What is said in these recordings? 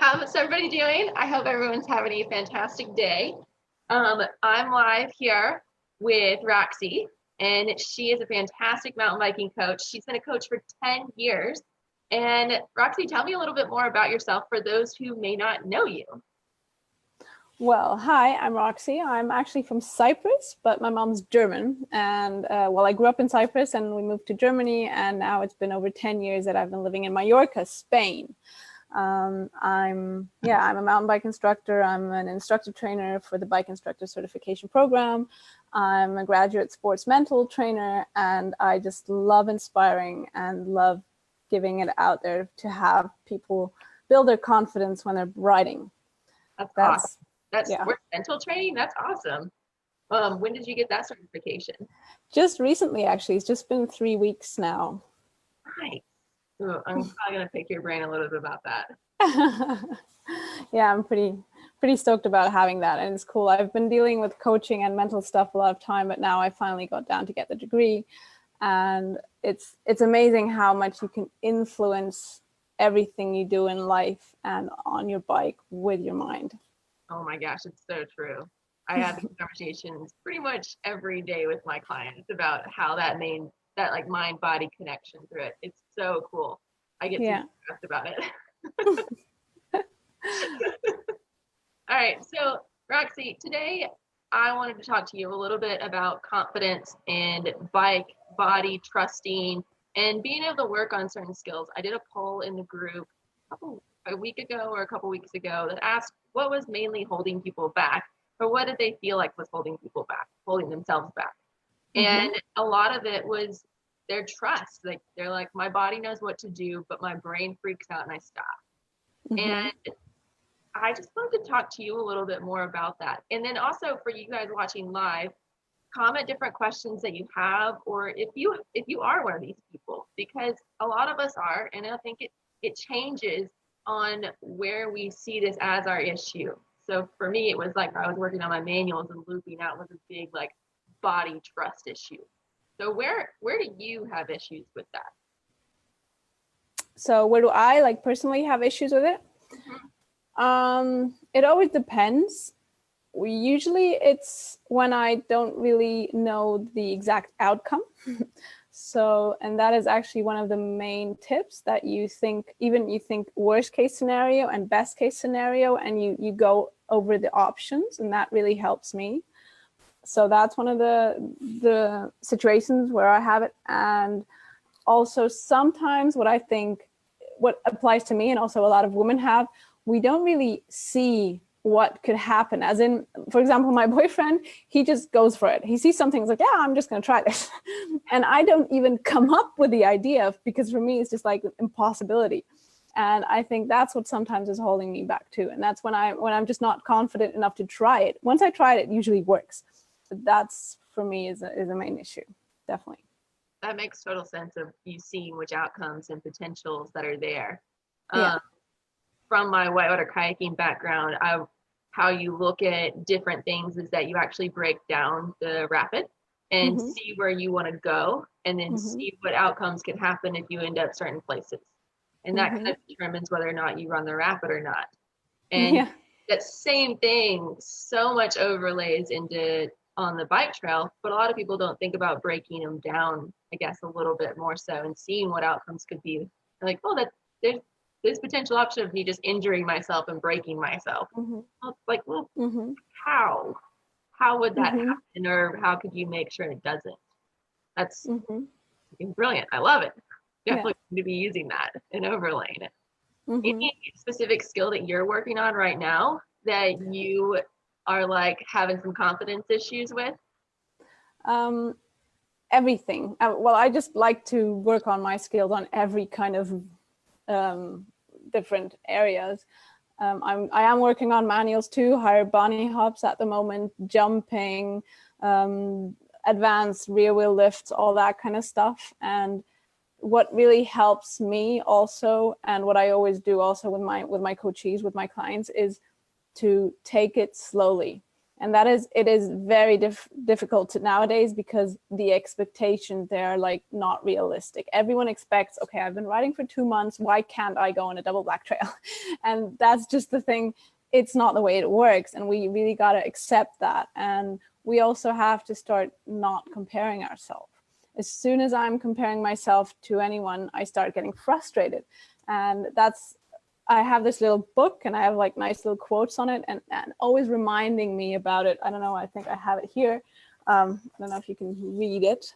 How's everybody doing? I hope everyone's having a fantastic day. I'm live here with Roxy, and she is a fantastic mountain biking coach. She's been a coach for 10 years. And Roxy, tell me a little bit more about yourself for those who may not know you. Well, hi, I'm Roxy. I'm actually from Cyprus, but my mom's German. And I grew up in Cyprus and we moved to Germany. And now it's been over 10 years that I've been living in Mallorca, Spain. I'm a mountain bike instructor. I'm an instructor trainer for the bike instructor certification program. I'm a graduate sports mental trainer, and I just love inspiring and love giving it out there to have people build their confidence when they're riding. That's awesome. That's sports mental training. That's awesome. When did you get that certification? Just recently, actually. It's just been 3 weeks now. Nice. Ooh, I'm probably gonna pick your brain a little bit about that. Yeah, I'm pretty stoked about having that, and it's cool. I've been dealing with coaching and mental stuff a lot of time, but now I finally got down to get the degree, and it's amazing how much you can influence everything you do in life and on your bike with your mind. Oh my gosh, it's so true. I have these conversations pretty much every day with my clients about how that like mind-body connection through it. It's so cool. I get so stressed about it. All right, so Roxy, today I wanted to talk to you a little bit about confidence and bike, body, trusting, and being able to work on certain skills. I did a poll in the group a week ago or a couple weeks ago that asked what was mainly holding people back, or what did they feel like was holding people back, holding themselves back. And a lot of it was their trust. Like they're like, my body knows what to do, but my brain freaks out and I stop. And I just wanted to talk to you a little bit more about that. And then also for you guys watching live, comment different questions that you have, or if you are one of these people, because a lot of us are, and I think it changes on where we see this as our issue. So for me, it was like I was working on my manuals and looping out was a big like body trust issue. So where do you have issues with that? So where do I like personally have issues with it? It always depends. Usually it's when I don't really know the exact outcome. And that is actually one of the main tips, that you think worst case scenario and best case scenario, and you go over the options, and that really helps me. So that's one of the situations where I have it. And also sometimes what applies to me, and also a lot of women have, we don't really see what could happen. As in, for example, my boyfriend, he just goes for it. He sees something, he's like, yeah, I'm just going to try this. And I don't even come up with the idea, because for me, it's just like impossibility. And I think that's what sometimes is holding me back too. And that's when I'm just not confident enough to try it. Once I try it, it usually works. But that's, for me, is a main issue, definitely. That makes total sense of you seeing which outcomes and potentials that are there. From my whitewater kayaking background, how you look at different things is that you actually break down the rapid and see where you want to go, and then see what outcomes can happen if you end up certain places. And that kind of determines whether or not you run the rapid or not. And that same thing so much overlays on the bike trail, but a lot of people don't think about breaking them down, I guess, a little bit more so, and seeing what outcomes could be. They're like, oh, there's potential option of me just injuring myself and breaking myself. Like, well, how would that happen, or how could you make sure it doesn't? That's brilliant. I love it. Definitely going to be using that and overlaying it. Any specific skill that you're working on right now that you are like having some confidence issues with? Everything. I just like to work on my skills on every kind of different areas. I am working on manuals too, higher bunny hops at the moment, jumping, advanced rear wheel lifts, all that kind of stuff. And what really helps me also, and what I always do also with my coachees, with my clients, is to take it slowly. And it is very difficult nowadays because the expectations, they're like not realistic. Everyone expects, okay, I've been riding for 2 months, why can't I go on a double black trail? And that's just the thing. It's not the way it works. And we really got to accept that. And we also have to start not comparing ourselves. As soon as I'm comparing myself to anyone, I start getting frustrated. And I have this little book and I have like nice little quotes on it and always reminding me about it. I don't know, I think I have it here. I don't know if you can read it.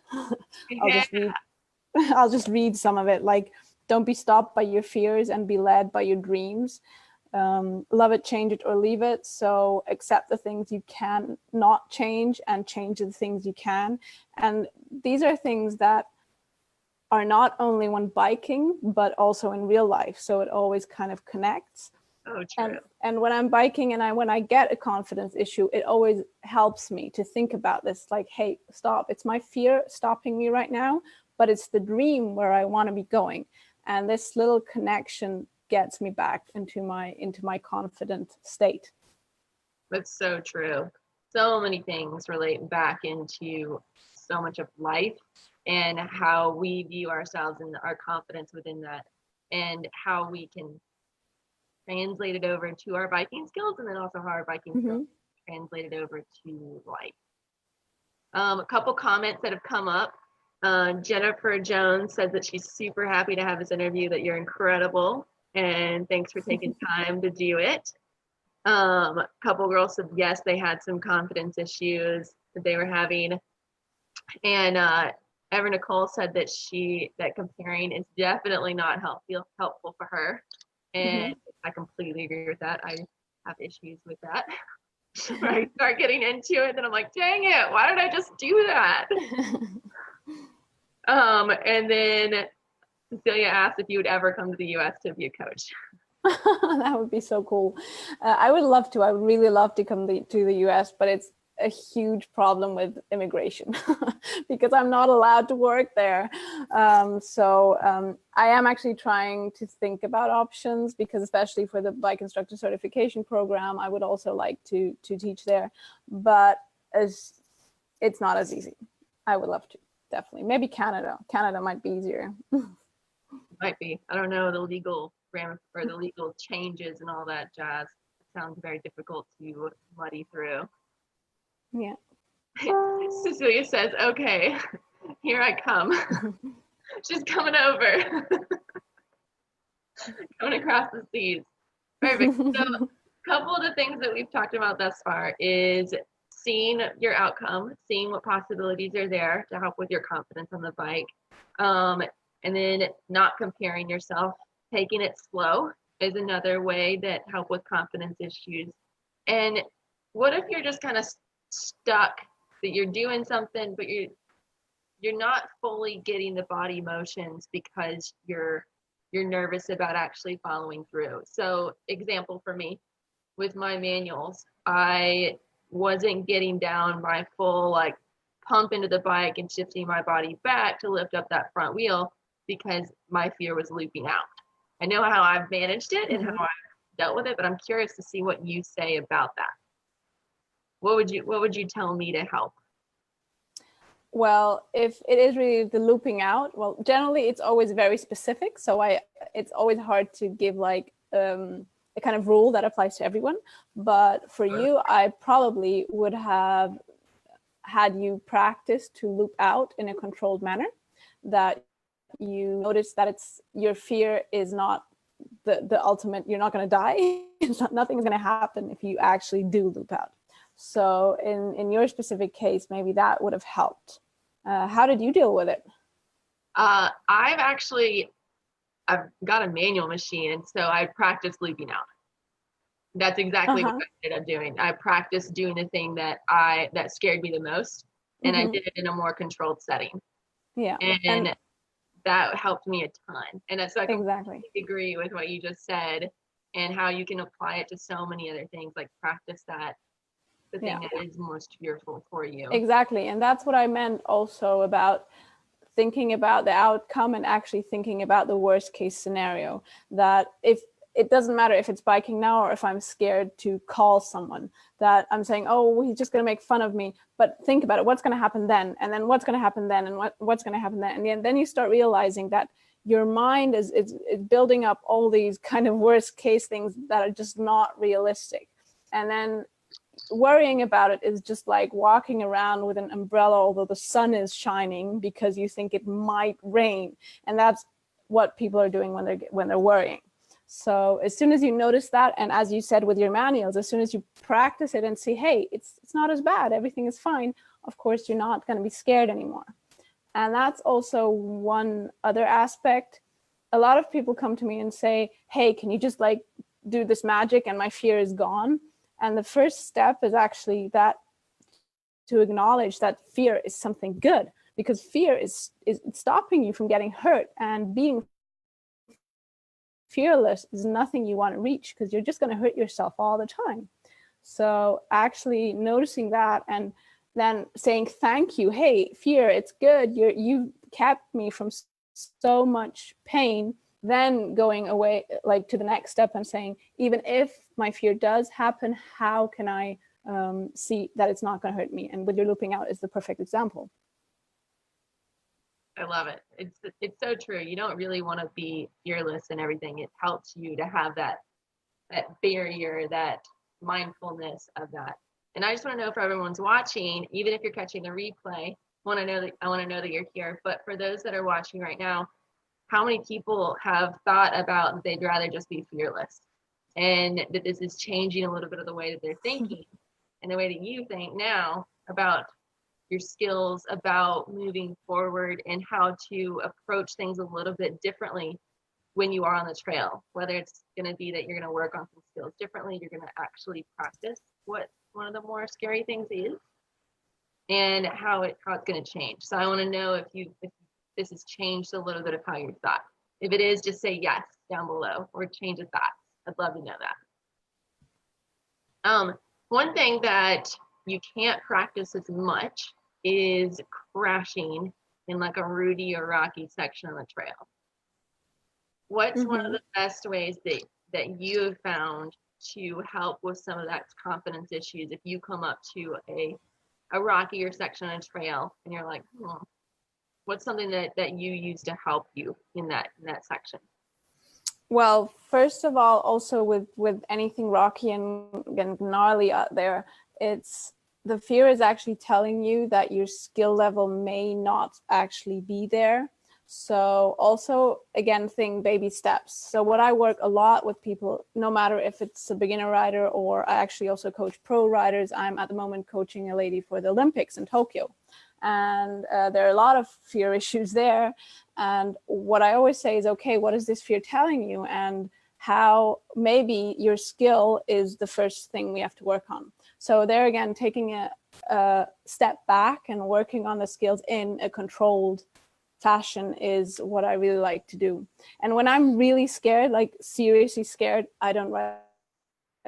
I'll just read some of it. Like, don't be stopped by your fears and be led by your dreams. Love it, change it, or leave it. So accept the things you can not change and change the things you can. And these are things that are not only when biking, but also in real life. So it always kind of connects. Oh, true. And when I'm biking and when I get a confidence issue, it always helps me to think about this, like, hey, stop. It's my fear stopping me right now, but it's the dream where I want to be going. And this little connection gets me back into my confident state. That's so true. So many things relate back into so much of life and how we view ourselves and our confidence within that, and how we can translate it over to our biking skills, and then also how our biking skills translate it over to life. A couple comments that have come up. Jennifer Jones says that she's super happy to have this interview, that you're incredible, and thanks for taking time to do it. A couple girls said yes, they had some confidence issues that they were having. And Ever Nicole said that comparing is definitely not helpful for her. And I completely agree with that. I have issues with that. I start getting into it, then I'm like, dang it, why did I just do that? And then Cecilia asked if you would ever come to the US to be a coach. That would be so cool. I would love to. I would really love to come to the US, but it's a huge problem with immigration because I'm not allowed to work there. So I am actually trying to think about options, because especially for the bike instructor certification program, I would also like to teach there, but it's not as easy. I would love to, definitely. Maybe Canada. Canada might be easier. Might be. I don't know, the legal or the legal changes and all that jazz. It sounds very difficult to muddy through. Yeah. Cecilia says, okay, here I come. She's coming over. Coming across the seas. Perfect. So a couple of the things that we've talked about thus far is seeing your outcome, seeing what possibilities are there to help with your confidence on the bike. And then not comparing yourself, taking it slow is another way that help with confidence issues. And what if you're just kind of stuck, that you're doing something, but you're not fully getting the body motions because you're nervous about actually following through. So example for me, with my manuals, I wasn't getting down my full like pump into the bike and shifting my body back to lift up that front wheel because my fear was looping out. I know how I've managed it and how I've dealt with it, but I'm curious to see what you say about that. What would you tell me to help? Well, if it is really the looping out, well, generally it's always very specific. So it's always hard to give like a kind of rule that applies to everyone. But for you, I probably would have had you practice to loop out in a controlled manner, that you notice that your fear is not the ultimate, you're not going to die. Nothing's going to happen if you actually do loop out. So in your specific case, maybe that would have helped. How did you deal with it? I've got a manual machine, and so I practiced looping out. That's exactly what I ended up doing. I practiced doing the thing that scared me the most, and I did it in a more controlled setting. Yeah. And that helped me a ton. And so I completely agree with what you just said, and how you can apply it to so many other things, like practice the thing that is most fearful for you. Exactly. And that's what I meant also about thinking about the outcome and actually thinking about the worst case scenario. That if it doesn't matter if it's biking now or if I'm scared to call someone, that I'm saying, oh, he's just going to make fun of me. But think about it. What's going to happen then? And then what's going to happen then? And what's going to happen then? And then you start realizing that your mind is building up all these kind of worst case things that are just not realistic. And then worrying about it is just like walking around with an umbrella although the sun is shining, because you think it might rain. And that's what people are doing when they're worrying. So as soon as you notice that, and as you said with your manuals, as soon as you practice it and see, hey, it's not as bad, everything is fine, of course you're not going to be scared anymore. And that's also one other aspect. A lot of people come to me and say, hey, can you just like do this magic and my fear is gone? And the first step is actually that, to acknowledge that fear is something good, because fear is stopping you from getting hurt, and being fearless is nothing you want to reach, because you're just going to hurt yourself all the time. So actually noticing that, and then saying thank you, hey, fear, it's good, you kept me from so much pain. Then going away, like to the next step, and saying, even if my fear does happen, how can I see that it's not going to hurt me? And with your looping out is the perfect example. I love it. It's so true. You don't really want to be fearless in everything. It helps you to have that barrier, that mindfulness of that. And I just want to know, for everyone's watching, even if you're catching the replay, I want to know that you're here. But for those that are watching right now, how many people have thought about that they'd rather just be fearless, and that this is changing a little bit of the way that they're thinking and the way that you think now about your skills, about moving forward, and how to approach things a little bit differently when you are on the trail, whether it's going to be that you're going to work on some skills differently, you're going to actually practice what one of the more scary things is, and how it's going to change. So I want to know if this has changed a little bit of how you thought. If it is, just say yes down below, or change of thoughts. I'd love to know that. One thing that you can't practice as much is crashing in like a rooty or rocky section on the trail. What's one of the best ways that you have found to help with some of that confidence issues if you come up to a rockier section on a trail and you're like, what's something that you use to help you in that section? Well, first of all, also with anything rocky and gnarly out there, it's the fear is actually telling you that your skill level may not actually be there. So also, again, think baby steps. So what I work a lot with people, no matter if it's a beginner rider, or I actually also coach pro riders. I'm at the moment coaching a lady for the Olympics in Tokyo. And there are a lot of fear issues there. And what I always say is, okay, what is this fear telling you? And how maybe your skill is the first thing we have to work on. So there again, taking a step back and working on the skills in a controlled fashion is what I really like to do. And when I'm really scared, like seriously scared, I don't write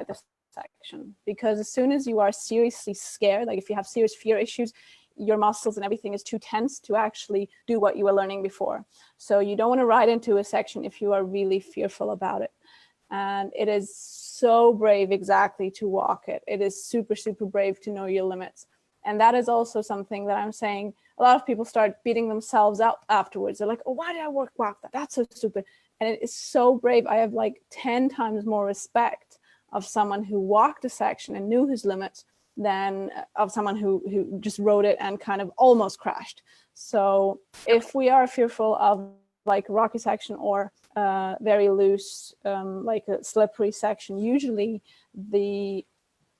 this section, because as soon as you are seriously scared, like if you have serious fear issues, your muscles and everything is too tense to actually do what you were learning before. So you don't want to ride into a section if you are really fearful about it. And it is so brave, exactly, to walk it. It is super, super brave to know your limits. And that is also something that I'm saying, a lot of people start beating themselves up afterwards. They're like, oh, why did I walk that? That's so stupid. And it is so brave. I have like 10 times more respect of someone who walked a section and knew his limits than of someone who just rode it and kind of almost crashed. So if we are fearful of like a rocky section or very loose, like a slippery section, usually the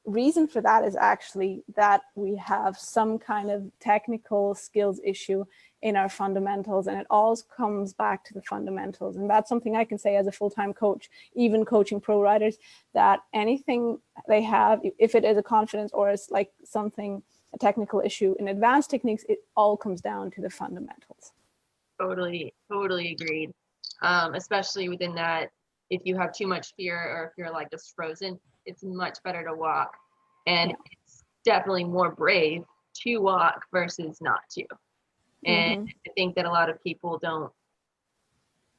reason for that is actually that we have some kind of technical skills issue in our fundamentals, and it all comes back to the fundamentals. And that's something I can say as a full-time coach, even coaching pro riders, that anything they have, if it is a confidence or it's like something, a technical issue in advanced techniques, it all comes down to the fundamentals. Totally agreed. Especially within that, if you have too much fear, or if you're like just frozen, it's much better to walk. And it's definitely more brave to walk versus not to. And I think that a lot of people don't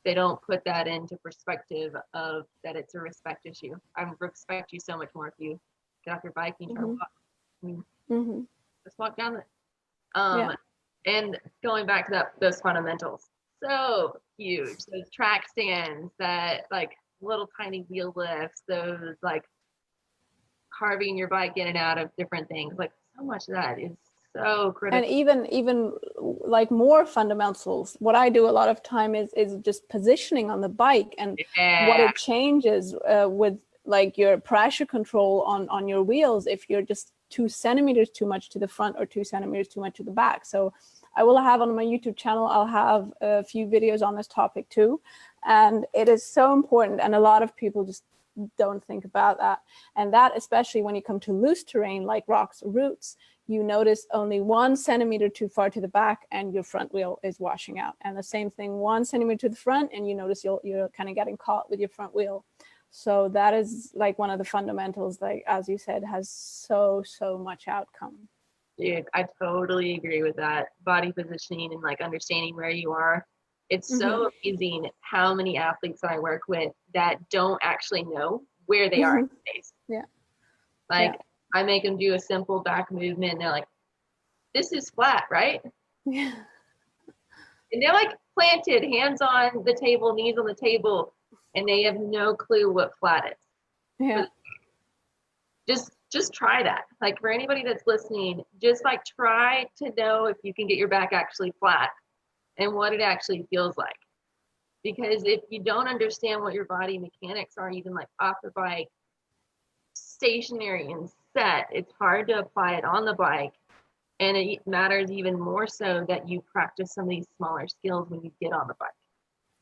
they don't put that into perspective of that it's a respect issue. I respect you so much more if you get off your bike and you try to walk. I mean, just walk down and going back to those fundamentals, so huge. Those track stands, that like little tiny wheel lifts, those like carving your bike in and out of different things. Like so much of that is so critical. And even like more fundamentals. What I do a lot of time is just positioning on the bike and what it changes with like your pressure control on your wheels if you're just 2 centimeters too much to the front or 2 centimeters too much to the back. So I will have on my YouTube channel, I'll have a few videos on this topic too. And it is so important. And a lot of people just don't think about that. And that, especially when you come to loose terrain like rocks or roots, you notice only 1 centimeter too far to the back and your front wheel is washing out. And the same thing, 1 centimeter to the front and you notice you're kind of getting caught with your front wheel. So that is like one of the fundamentals, like, as you said, has so much outcome. Dude, I totally agree with that. Body positioning and like understanding where you are. It's so amazing how many athletes I work with that don't actually know where they are in space. Like I make them do a simple back movement and they're like, this is flat, right? Yeah. And they're like planted, hands on the table, knees on the table, and they have no clue what flat is. Yeah. But just try that. Like for anybody that's listening, just like try to know if you can get your back actually flat and what it actually feels like. Because if you don't understand what your body mechanics are, even like off the bike, stationary and set, it's hard to apply it on the bike. And it matters even more so that you practice some of these smaller skills when you get on the bike.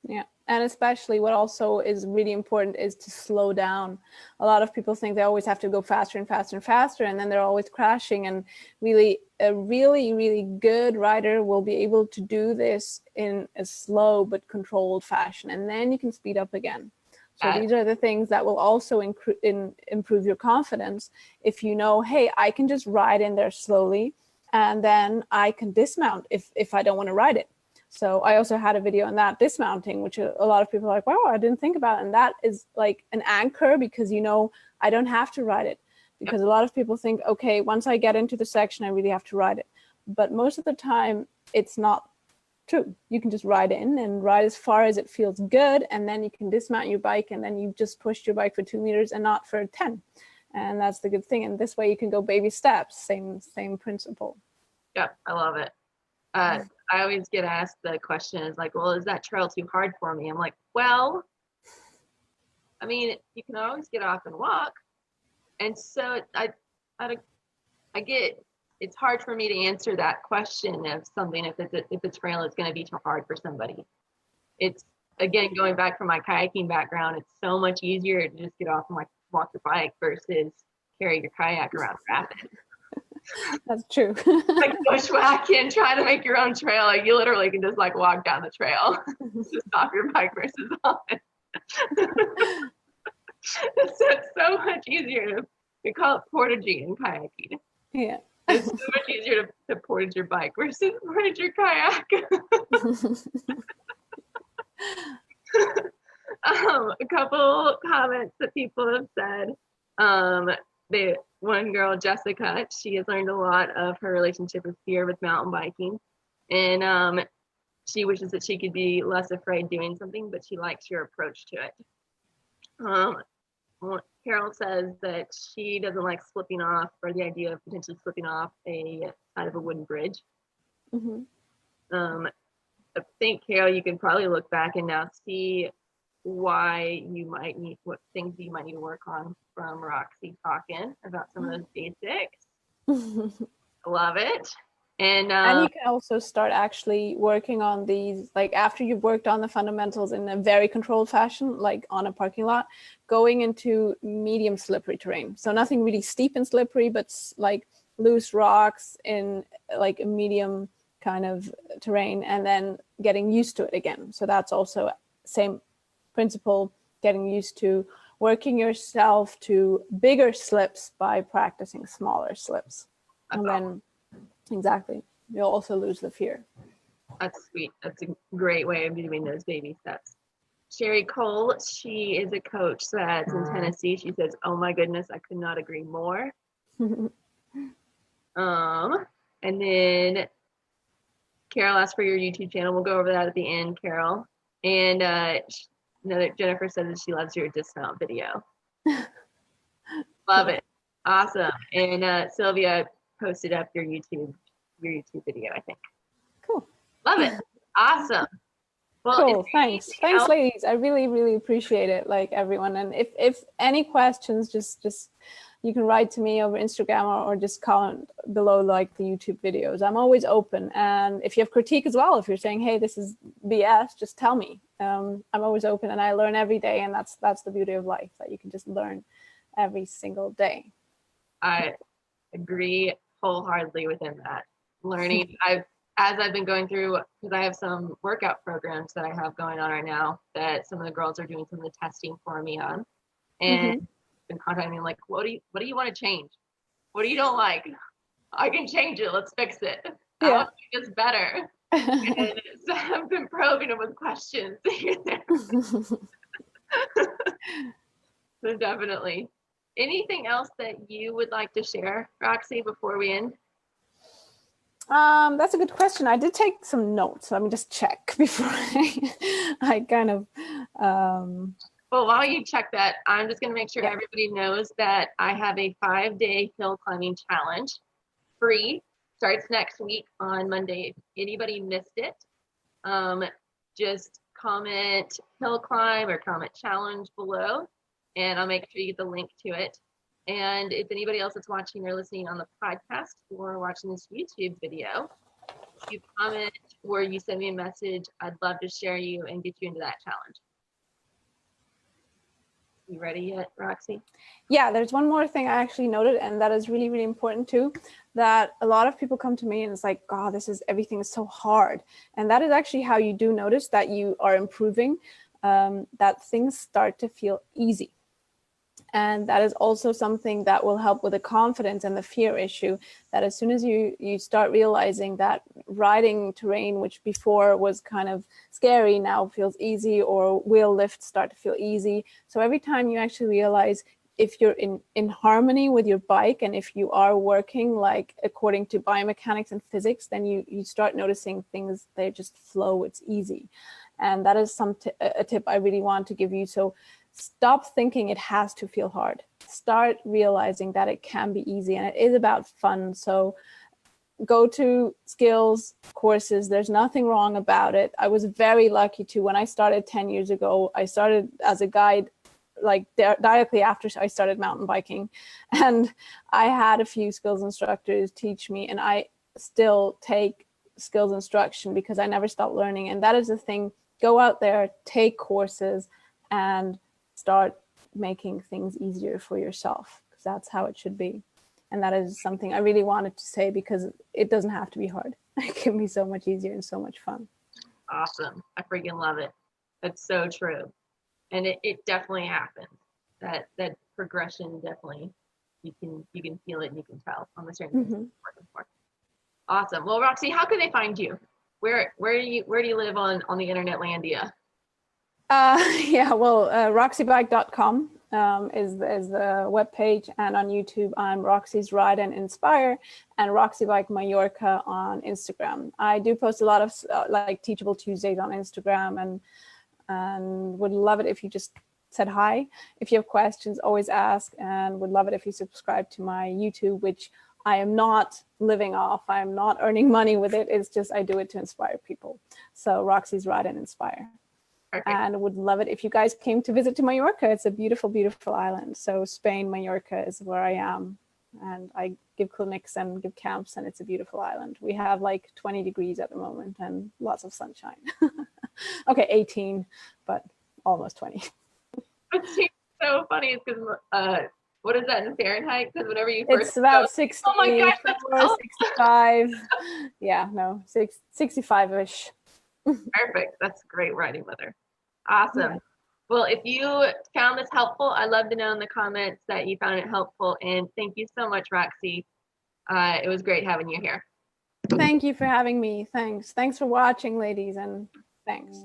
Yeah. And especially what also is really important is to slow down. A lot of people think they always have to go faster and faster and faster, and then they're always crashing. And really, a really good rider will be able to do this in a slow but controlled fashion. And then you can speed up again. So these are the things that will also improve your confidence. If you know, hey, I can just ride in there slowly, and then I can dismount if I don't want to ride it. So I also had a video on that, dismounting, which a lot of people are like, wow, I didn't think about it. And that is like an anchor, because you know, I don't have to ride it. Because a lot of people think, okay, once I get into the section, I really have to ride it. But most of the time, it's not true. You can just ride in and ride as far as it feels good. And then you can dismount your bike, and then you just pushed your bike for 2 meters and not for 10. And that's the good thing. And this way you can go baby steps, same principle. Yeah, I love it. I always get asked the question is like, well, is that trail too hard for me? I'm like, well, I mean, you can always get off and walk. And so I get, it's hard for me to answer that question of something if the trail is going to be too hard for somebody. It's, again, going back from my kayaking background, it's so much easier to just get off and like walk your bike versus carry your kayak around rapid. That's true. Like bushwhacking, trying to make your own trail. Like you literally can just like walk down the trail, just off your bike versus on it. It's so much easier we call it portaging in kayaking. Yeah. It's so much easier to portage your bike versus portage your kayak. A couple comments that people have said. One girl, Jessica, she has learned a lot of her relationship with fear with mountain biking, and she wishes that she could be less afraid doing something, but she likes your approach to it. Carol says that she doesn't like slipping off, or the idea of potentially slipping off a side of a wooden bridge. I think, Carol, you can probably look back and now see why you might need, what things you might need to work on from Roxy talking about some of those basics. Love it. And you can also start actually working on these, like after you've worked on the fundamentals in a very controlled fashion, like on a parking lot, going into medium slippery terrain. So nothing really steep and slippery, but like loose rocks in like a medium kind of terrain, and then getting used to it again. So that's also same principle, getting used to working yourself to bigger slips by practicing smaller slips. And then exactly, you'll also lose the fear. That's sweet. That's a great way of doing those baby steps. Sherry Cole, she is a coach that's in Tennessee. She says, "Oh my goodness, I could not agree more." And then Carol asked for your YouTube channel. We'll go over that at the end, Carol. And Jennifer says that she loves your dismount video. Love it. Awesome. And Sylvia posted up your YouTube video, I think. Cool. Love it. Awesome. Well, cool. Thanks, ladies. I really, really appreciate it, like everyone. And if any questions, just you can write to me over Instagram or just comment below like the YouTube videos. I'm always open. And if you have critique as well, if you're saying, hey, this is BS, just tell me. I'm always open, and I learn every day, and that's the beauty of life, that you can just learn every single day. I agree wholeheartedly within that. Learning, as I've been going through, because I have some workout programs that I have going on right now that some of the girls are doing some of the testing for me on, and been contacting me like, what do you want to change? What do you don't like? I can change it. Let's fix it. I want to make this better. And so I've been probing them with questions. So definitely. Anything else that you would like to share, Roxy, before we end? That's a good question. I did take some notes. Let me just check before I kind of. Well, while you check that, I'm just going to make sure everybody knows that I have a 5-day hill climbing challenge. Free. Starts next week on Monday. If anybody missed it, just comment hill climb or comment challenge below, and I'll make sure you get the link to it. And if anybody else that's watching or listening on the podcast or watching this YouTube video, if you comment or you send me a message, I'd love to share you and get you into that challenge. You ready yet, Roxy? Yeah, there's one more thing I actually noted, and that is really, really important too, that a lot of people come to me and it's like, God, everything is so hard. And that is actually how you do notice that you are improving, that things start to feel easy. And that is also something that will help with the confidence and the fear issue, that as soon as you start realizing that riding terrain, which before was kind of scary, now feels easy, or wheel lifts start to feel easy. So every time you actually realize if you're in harmony with your bike, and if you are working like according to biomechanics and physics, then you start noticing things, they just flow, it's easy. And that is a tip I really want to give you. So stop thinking it has to feel hard. Start realizing that it can be easy, and it is about fun. So go to skills courses. There's nothing wrong about it. I was very lucky to, when I started 10 years ago, I started as a guide like directly after I started mountain biking, and I had a few skills instructors teach me, and I still take skills instruction because I never stopped learning. And that is the thing. Go out there, take courses, and start making things easier for yourself, because that's how it should be. And that is something I really wanted to say, because it doesn't have to be hard. It can be so much easier and so much fun. Awesome. I freaking love it. That's so true. And it definitely happens. That progression, definitely, you can feel it and you can tell on the certain things you're working for. Awesome. Well, Roxy, how can they find you? Where do you live on the internet landia? Roxybike.com is the webpage, and on YouTube I'm Roxy's Ride and Inspire, and Roxy Bike Mallorca on Instagram. I do post a lot of like Teachable Tuesdays on Instagram, and would love it if you just said hi. If you have questions, always ask, and would love it if you subscribe to my YouTube, which I am not living off. I am not earning money with it. It's just I do it to inspire people. So Roxy's Ride and Inspire. Perfect. And would love it if you guys came to visit to Mallorca. It's a beautiful, beautiful island. So Spain, Mallorca is where I am. And I give clinics and give camps, and it's a beautiful island. We have like 20 degrees at the moment and lots of sunshine. Okay, 18, but almost 20. It's so funny. It's because, what is that in Fahrenheit? Because whenever you first it's about 60, oh my gosh, that's 65. Yeah, no, 65-ish. Perfect. That's great riding weather. Awesome. Yeah. Well, if you found this helpful, I'd love to know in the comments that you found it helpful. And thank you so much, Roxy. It was great having you here. Thank you for having me. Thanks for watching, ladies, and thanks.